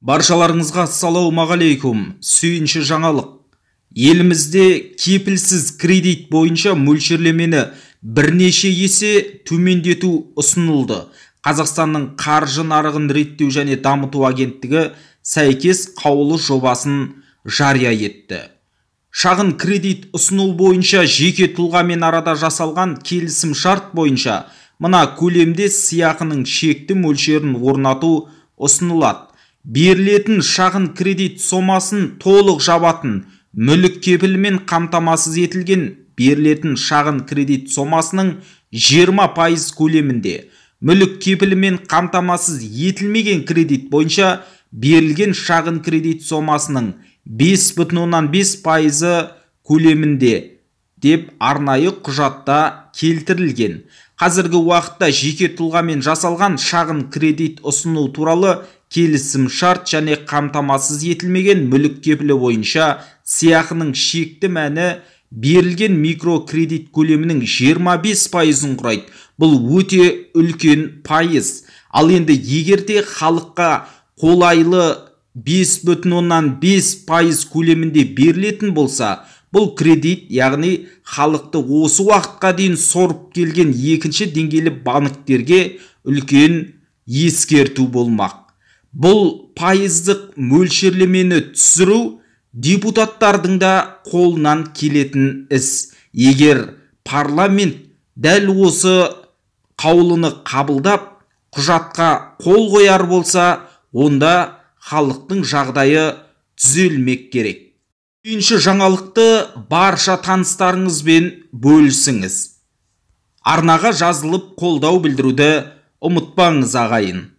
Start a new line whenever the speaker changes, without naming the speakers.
Баршаларыңызға ассалаумағалейкум. Сүйінші жаңалық. Елімізде кепілсіз кредит бойынша мөлшерлемені бірнеше есе төмендету ұсынылды. Қазақстанның қаржы нарығын реттеу және дамыту агенттігі сәйкес қаулы жобасын жария етті. Шағын кредит ұсыну бойынша жеке тұлғамен арада жасалған келісім шарт бойынша мына көлемде сыйақының шекті мөлшерін орнату ұсынылады. Берілетін шағын кредит сомасын толық жабатын мүлік кепілімен қамтамасыз етілген берілетін шағын кредит сомасының 20% көлемінде, мүлік кепілімен қамтамасыз етілмеген кредит бойынша берілген шағын кредит сомасының 5,5% көлемінде деп арнайы құжатта келтірілген. Қазіргі уақытта жеке тұлғамен жасалған шағын кредит ұсыну туралы келісім шарт және қамтамасыз етілмеген мүлік кепілі бойынша сыйақының шекті мәні берілген микрокредит көлемінің 25%-ын құрайды. Бұл өте үлкен пайыз. Ал енді егерде халыққа қолайлы 5,5% көлемінде берілетін болса, бұл кредит, яғни халықты осы уақытқа дейін сорып келген екінші деңгейлі банктерге үлкен ескерту болмақ. Бұл пайыздық мөлшерлемені түсіру депутаттардың да қолынан келетін іс. Егер парламент дәл осы қаулыны қабылдап, құжатқа қол қояр болса, онда халықтың жағдайы түзелмек керек. Сүйінші жаңалықты барша таныстарыңызбен бөлісіңіз. Арнаға жазылып қолдау білдіруді ұмытпаңыз ағайын.